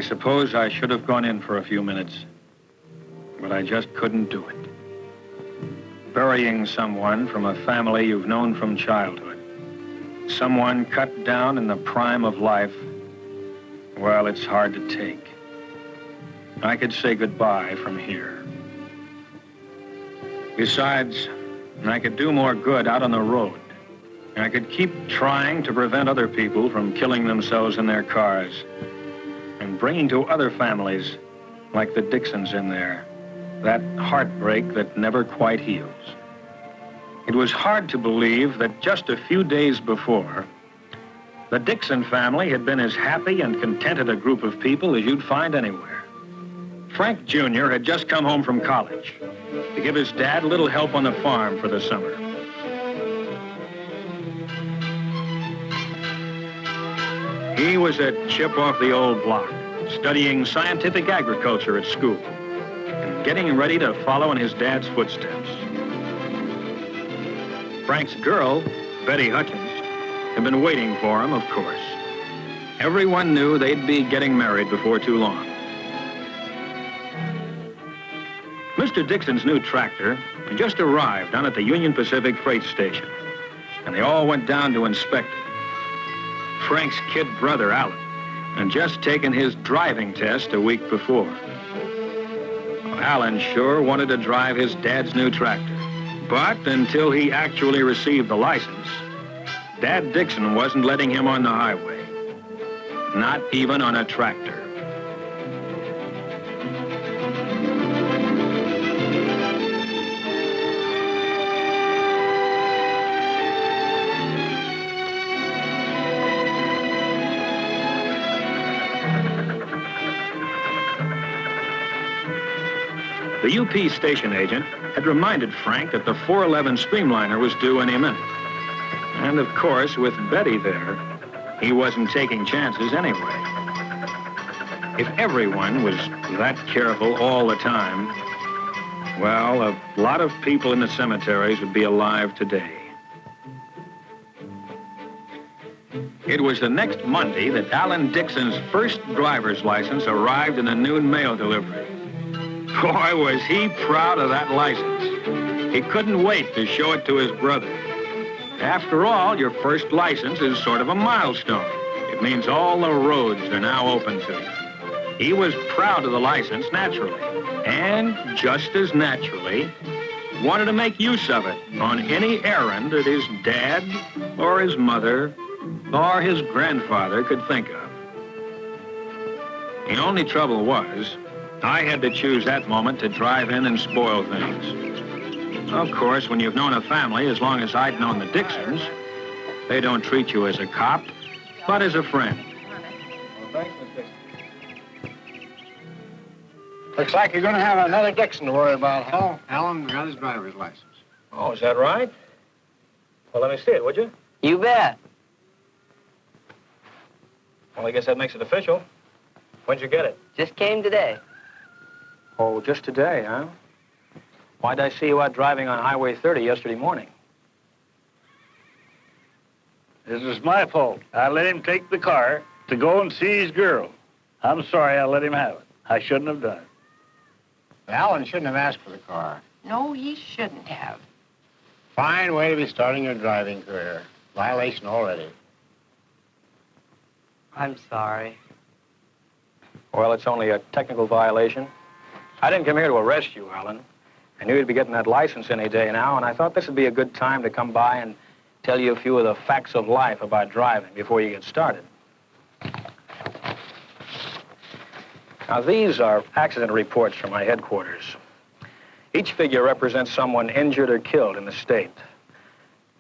I suppose I should have gone in for a few minutes, but I just couldn't do it. Burying someone from a family you've known from childhood, someone cut down in the prime of life, well, it's hard to take. I could say goodbye from here. Besides, I could do more good out on the road. I could keep trying to prevent other people from killing themselves in their cars and bringing to other families, like the Dixons in there, that heartbreak that never quite heals. It was hard to believe that just a few days before, the Dixon family had been as happy and contented a group of people as you'd find anywhere. Frank Jr. had just come home from college to give his dad a little help on the farm for the summer. He was a chip off the old block, studying scientific agriculture at school and getting ready to follow in his dad's footsteps. Frank's girl, Betty Hutchins, had been waiting for him, of course. Everyone knew they'd be getting married before too long. Mr. Dixon's new tractor had just arrived down at the Union Pacific freight station, and they all went down to inspect it. Frank's kid brother, Alan, had just taken his driving test a week before. Alan sure wanted to drive his dad's new tractor, but until he actually received the license, Dad Dixon wasn't letting him on the highway, not even on a tractor. The UP station agent had reminded Frank that the 411 Streamliner was due any minute. And of course, with Betty there, he wasn't taking chances anyway. If everyone was that careful all the time, well, a lot of people in the cemeteries would be alive today. It was the next Monday that Alan Dixon's first driver's license arrived in a noon mail delivery. Boy, was he proud of that license. He couldn't wait to show it to his brother. After all, your first license is sort of a milestone. It means all the roads are now open to you. He was proud of the license, naturally, and just as naturally, wanted to make use of it on any errand that his dad or his mother or his grandfather could think of. The only trouble was, I had to choose that moment to drive in and spoil things. Of course, when you've known a family as long as I'd known the Dixons, they don't treat you as a cop, but as a friend. Well, thanks, Miss Dixon. Looks like you're going to have another Dixon to worry about, huh? Alan got his driver's license. Oh, is that right? Well, let me see it, would you? You bet. Well, I guess that makes it official. When'd you get it? Just came today. Oh, just today, huh? Why'd I see you out driving on Highway 30 yesterday morning? This is my fault. I let him take the car to go and see his girl. I'm sorry I let him have it. I shouldn't have done it. Alan shouldn't have asked for the car. No, he shouldn't have. Fine way to be starting your driving career. Violation already. I'm sorry. Well, it's only a technical violation. I didn't come here to arrest you, Alan. I knew you'd be getting that license any day now, and I thought this would be a good time to come by and tell you a few of the facts of life about driving before you get started. Now, these are accident reports from my headquarters. Each figure represents someone injured or killed in the state.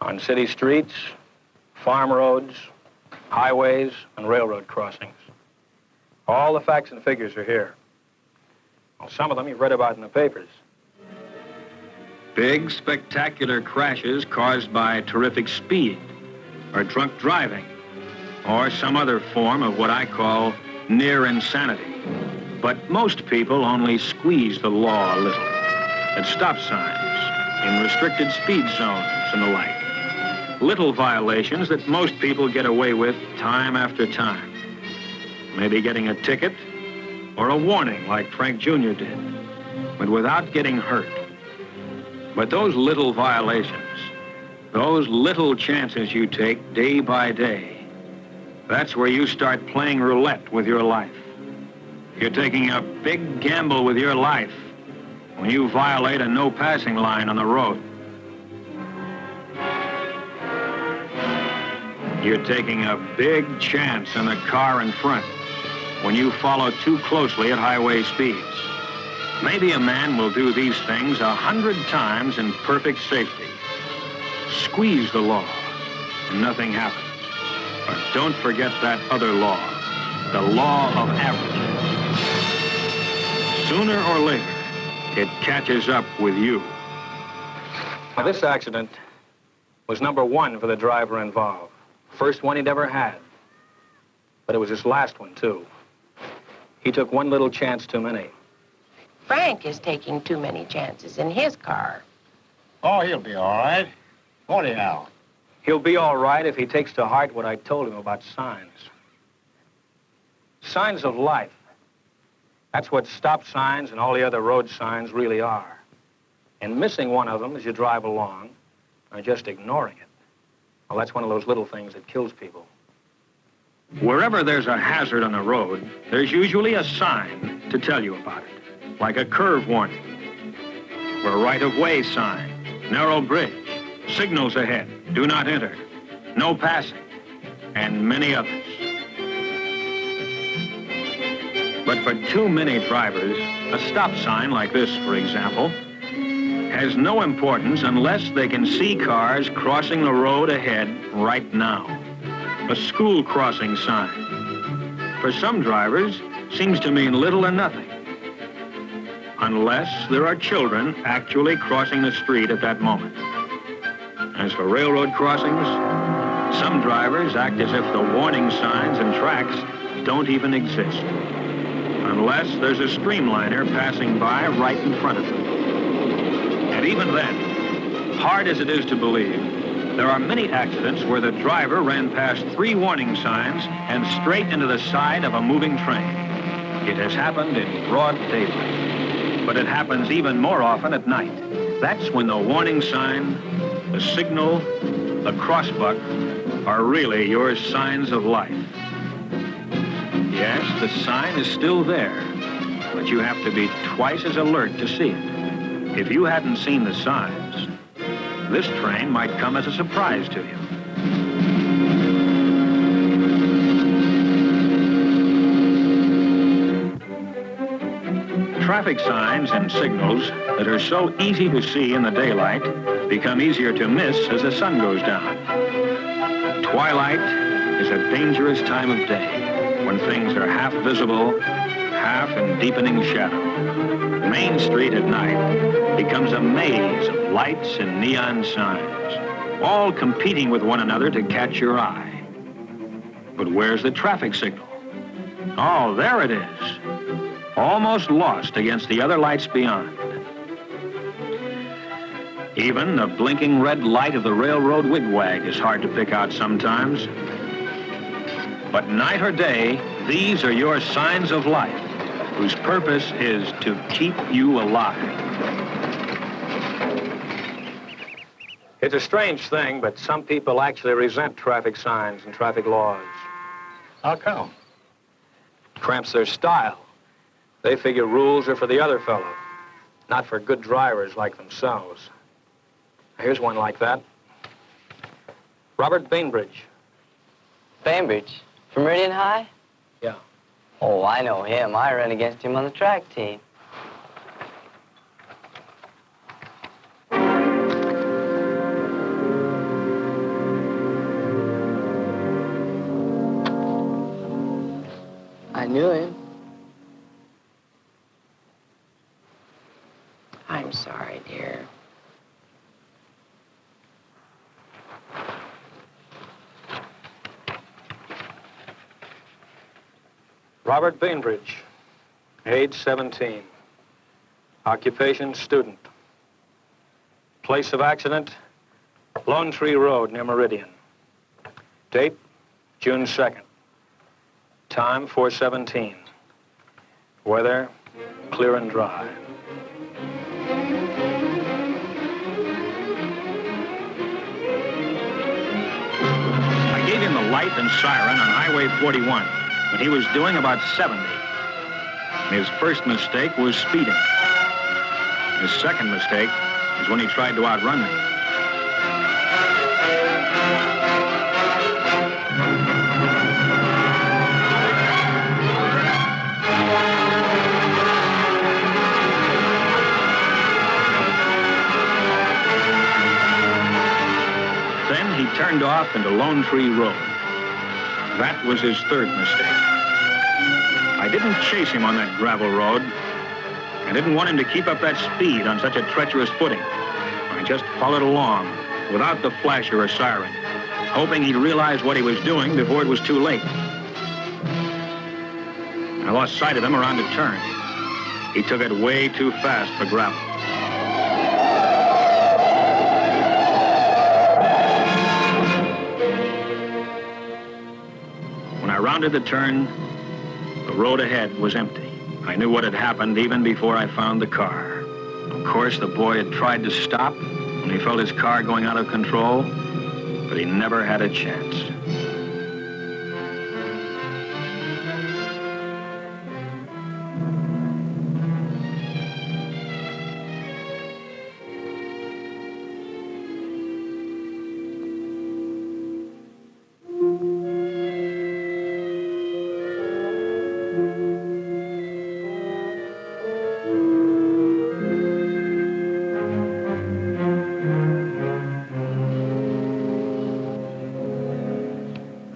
On city streets, farm roads, highways, and railroad crossings. All the facts and figures are here. Well, some of them you've read about in the papers. Big, spectacular crashes caused by terrific speed. or drunk driving, or some other form of what I call near insanity. But most people only squeeze the law a little at stop signs, in restricted speed zones and the like. Little violations that most people get away with time after time. Maybe getting a ticket or a warning like Frank Jr. did, but without getting hurt. But those little violations, those little chances you take day by day, that's where you start playing roulette with your life. You're taking a big gamble with your life when you violate a no passing line on the road. You're taking a big chance in the car in front when you follow too closely at highway speeds. Maybe a man will do these things 100 times in perfect safety. Squeeze the law and nothing happens. But don't forget that other law, the law of averages. Sooner or later, it catches up with you. Now, this accident was number 1 for the driver involved. First one he'd ever had. But it was his last one, too. He took one little chance too many. Frank is taking too many chances in his car. Oh, he'll be all right. Won't he now? He'll be all right if he takes to heart what I told him about signs. Signs of life. That's what stop signs and all the other road signs really are. And missing one of them as you drive along, or just ignoring it, well, that's one of those little things that kills people. Wherever there's a hazard on the road, there's usually a sign to tell you about it, like a curve warning, or a right-of-way sign, narrow bridge, signals ahead, do not enter, no passing, and many others. But for too many drivers, a stop sign like this, for example, has no importance unless they can see cars crossing the road ahead right now. A school crossing sign. For some drivers, seems to mean little or nothing. Unless there are children actually crossing the street at that moment. As for railroad crossings, some drivers act as if the warning signs and tracks don't even exist. Unless there's a streamliner passing by right in front of them. And even then, hard as it is to believe, there are many accidents where the driver ran past 3 warning signs and straight into the side of a moving train. It has happened in broad daylight, but it happens even more often at night. That's when the warning sign, the signal, the crossbuck are really your signs of life. Yes, the sign is still there, but you have to be twice as alert to see it. If you hadn't seen the signs, this train might come as a surprise to you. Traffic signs and signals that are so easy to see in the daylight become easier to miss as the sun goes down. Twilight is a dangerous time of day when things are half visible, half in deepening shadow. Main Street at night becomes a maze of lights and neon signs, all competing with one another to catch your eye. But where's the traffic signal? Oh, there it is, almost lost against the other lights beyond. Even the blinking red light of the railroad wigwag is hard to pick out sometimes. But night or day, these are your signs of life, whose purpose is to keep you alive. It's a strange thing, but some people actually resent traffic signs and traffic laws. How come? Cramps their style. They figure rules are for the other fellow, not for good drivers like themselves. Here's one like that. Robert Bainbridge. Bainbridge? From Meridian High? Yeah. Oh, I know him. I ran against him on the track team. I knew him. I'm sorry, dear. Robert Bainbridge, age 17. Occupation, student. Place of accident, Lone Tree Road near Meridian. Date, June 2nd. Time, 4:17. Weather, clear and dry. I gave him the light and siren on Highway 41 when he was doing about 70. His first mistake was speeding. His second mistake is when he tried to outrun me. Then he turned off into Lone Tree Road. That was his third mistake. I didn't chase him on that gravel road. I didn't want him to keep up that speed on such a treacherous footing. I just followed along without the flasher or siren, hoping he'd realize what he was doing before it was too late. I lost sight of him around a turn. He took it way too fast for gravel. When I rounded the turn, the road ahead was empty. I knew what had happened even before I found the car. Of course, the boy had tried to stop when he felt his car going out of control, but he never had a chance.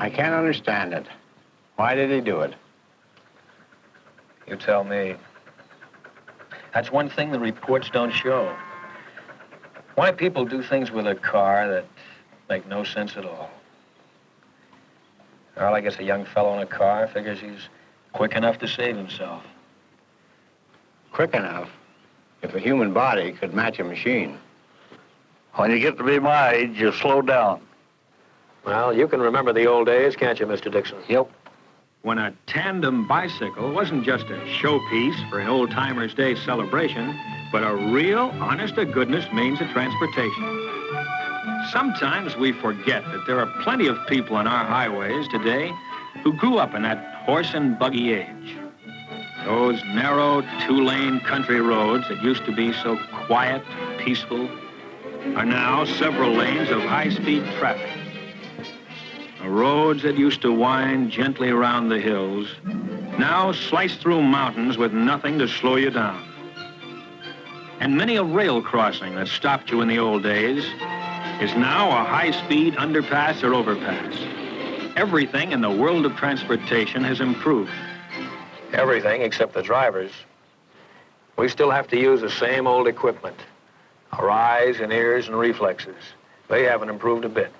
I can't understand it. Why did he do it? You tell me. That's one thing the reports don't show. Why people do things with a car that make no sense at all. Well, I guess a young fellow in a car figures he's quick enough to save himself. Quick enough? If a human body could match a machine. When you get to be my age, you slow down. Well, you can remember the old days, can't you, Mr. Dixon? Yep. When a tandem bicycle wasn't just a showpiece for an old-timers' day celebration, but a real, honest-to-goodness means of transportation. Sometimes we forget that there are plenty of people on our highways today who grew up in that horse and buggy age. Those narrow, two-lane country roads that used to be so quiet, peaceful, are now several lanes of high-speed traffic. The roads that used to wind gently around the hills now slice through mountains with nothing to slow you down. And many a rail crossing that stopped you in the old days is now a high-speed underpass or overpass. Everything in the world of transportation has improved. Everything except the drivers. We still have to use the same old equipment. Our eyes and ears and reflexes. They haven't improved a bit.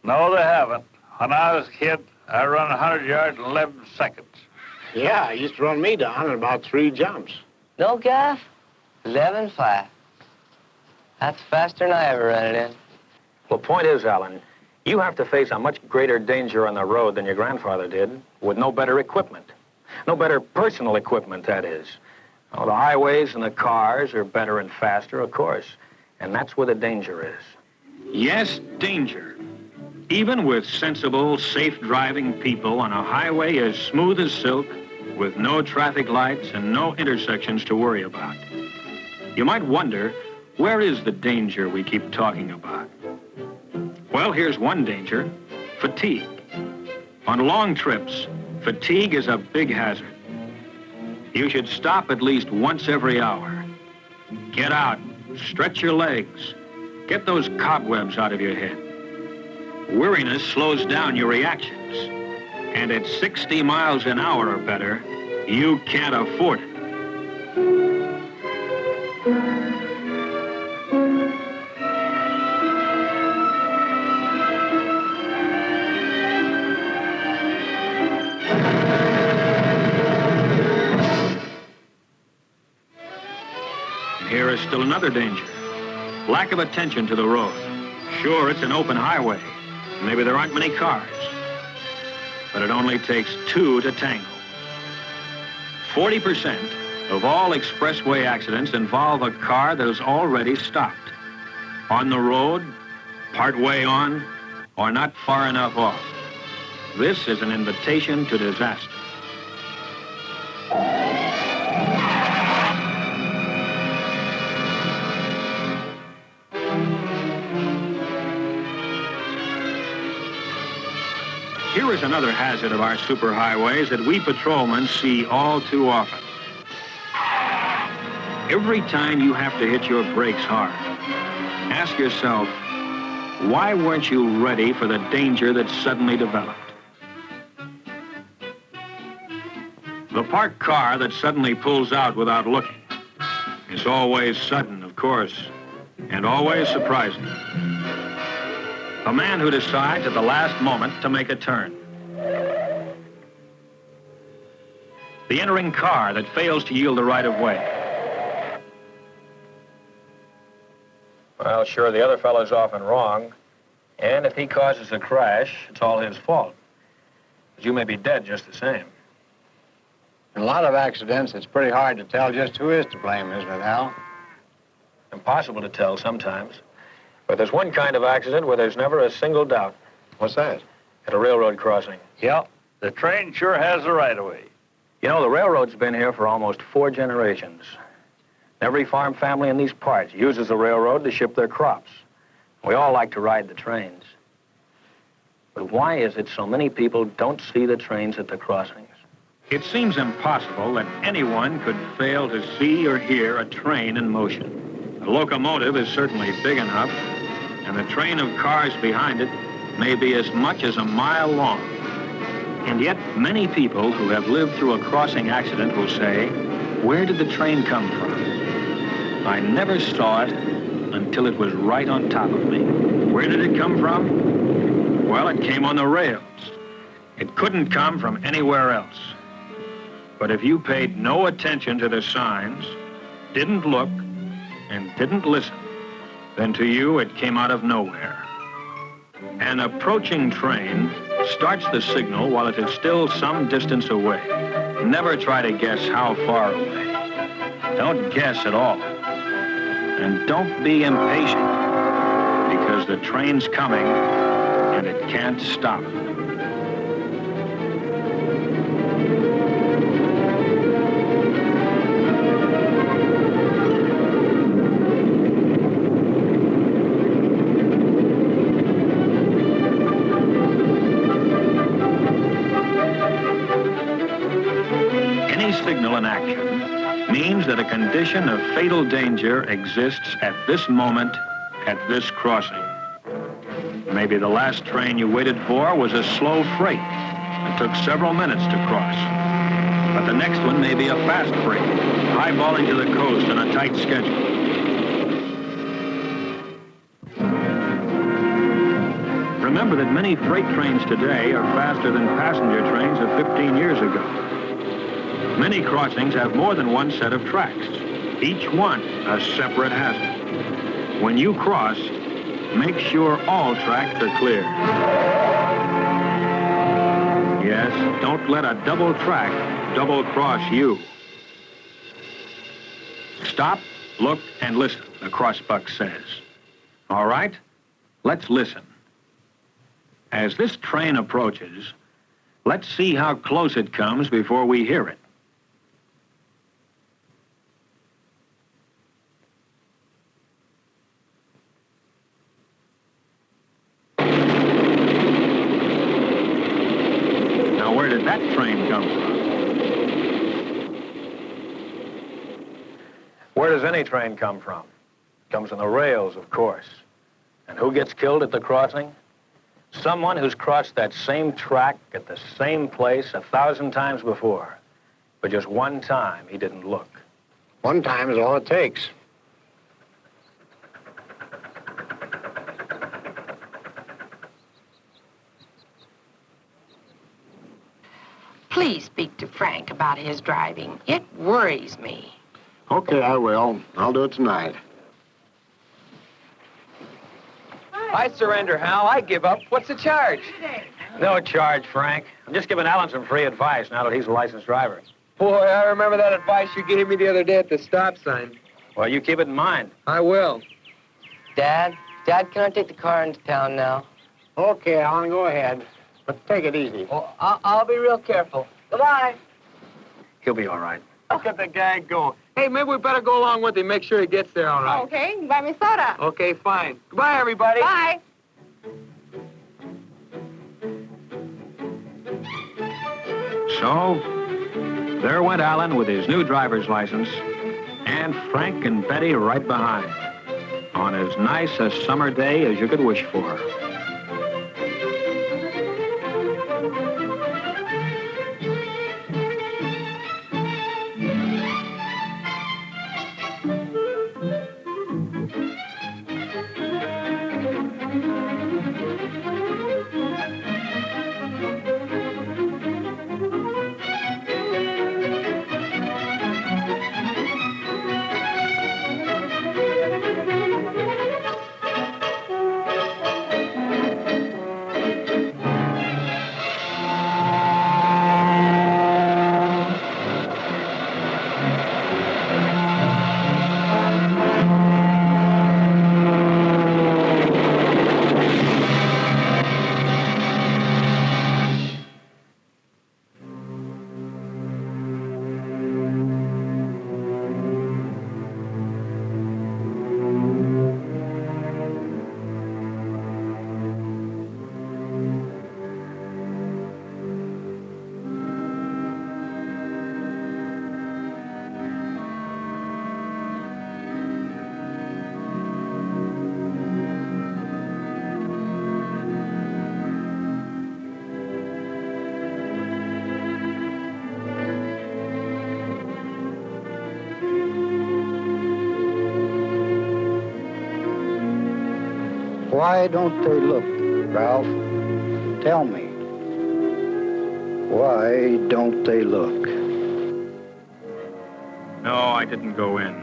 No, they haven't. When I was a kid, I run 100 yards in 11 seconds. Yeah, he used to run me down in about 3 jumps. No gaff? 11 flat. That's faster than I ever run it in. Well, point is, Alan, you have to face a much greater danger on the road than your grandfather did, with no better equipment. No better personal equipment, that is. Oh, the highways and the cars are better and faster, of course. And that's where the danger is. Yes, danger. Even with sensible, safe driving people on a highway as smooth as silk, with no traffic lights and no intersections to worry about. You might wonder, where is the danger we keep talking about? Well, here's one danger: fatigue. On long trips, fatigue is a big hazard. You should stop at least once every hour. Get out, stretch your legs, get those cobwebs out of your head. Weariness slows down your reactions. And at 60 miles an hour or better, you can't afford it. reveal another danger. Lack of attention to the road. Sure, it's an open highway. Maybe there aren't many cars. But it only takes two to tango. 40% of all expressway accidents involve a car that is already stopped. On the road, part way on, or not far enough off. This is an invitation to disaster. Here is another hazard of our superhighways that we patrolmen see all too often. Every time you have to hit your brakes hard, ask yourself, why weren't you ready for the danger that suddenly developed? The parked car that suddenly pulls out without looking is always sudden, of course, and always surprising. A man who decides at the last moment to make a turn. The entering car that fails to yield the right of way. Well, sure, the other fellow's often wrong. And if he causes a crash, it's all his fault. But you may be dead just the same. In a lot of accidents, it's pretty hard to tell just who is to blame, isn't it, Al? Impossible to tell sometimes. But there's one kind of accident where there's never a single doubt. What's that? At a railroad crossing. Yep, the train sure has the right-of-way. You know, the railroad's been here for almost 4 generations. Every farm family in these parts uses the railroad to ship their crops. We all like to ride the trains. But why is it so many people don't see the trains at the crossings? It seems impossible that anyone could fail to see or hear a train in motion. A locomotive is certainly big enough, and the train of cars behind it may be as much as a mile long. And yet, many people who have lived through a crossing accident will say, where did the train come from? I never saw it until it was right on top of me. Where did it come from? Well, it came on the rails. It couldn't come from anywhere else. But if you paid no attention to the signs, didn't look, and didn't listen, then to you it came out of nowhere. An approaching train starts the signal while it is still some distance away. Never try to guess how far away. Don't guess at all. And don't be impatient, because the train's coming and it can't stop. Any signal in action means that a condition of fatal danger exists at this moment, at this crossing. Maybe the last train you waited for was a slow freight and took several minutes to cross. But the next one may be a fast freight, highballing to the coast on a tight schedule. Remember that many freight trains today are faster than passenger trains of 15 years ago. Many crossings have more than one set of tracks, each one a separate hazard. When you cross, make sure all tracks are clear. Yes, don't let a double track double-cross you. Stop, look, and listen, the crossbuck says. All right, let's listen. As this train approaches, let's see how close it comes before we hear it. Now, where did that train come from? Where does any train come from? It comes on the rails, of course. And who gets killed at the crossing? Someone who's crossed that same track at the same place 1,000 times before. But just one time, he didn't look. One time is all it takes. Please speak to Frank about his driving. It worries me. Okay, I will. I'll do it tonight. I surrender, Hal. I give up. What's the charge? No charge, Frank. I'm just giving Alan some free advice now that he's a licensed driver. Boy, I remember that advice you gave me the other day at the stop sign. Well, you keep it in mind. I will. Dad, can I take the car into town now? Okay, Alan, go ahead. But take it easy. Well, I'll be real careful. Goodbye. He'll be all right. Look at the guy go. Hey, maybe we better go along with him, make sure he gets there all right. Okay, buy me soda. Okay, fine. Goodbye, everybody. Bye. So, there went Alan with his new driver's license, and Frank and Betty right behind, on as nice a summer day as you could wish for. Why don't they look, Ralph? Tell me. Why don't they look? No, I didn't go in.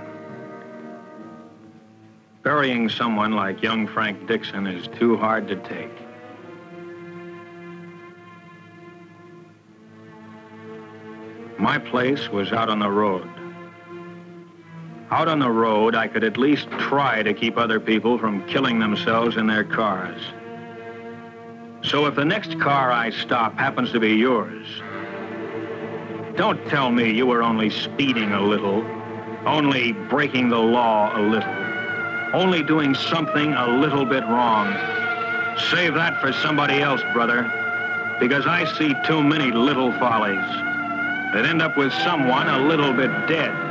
Burying someone like young Frank Dixon is too hard to take. My place was out on the road. Out on the road, I could at least try to keep other people from killing themselves in their cars. So if the next car I stop happens to be yours, don't tell me you were only speeding a little, only breaking the law a little, only doing something a little bit wrong. Save that for somebody else, brother, because I see too many little follies that end up with someone a little bit dead.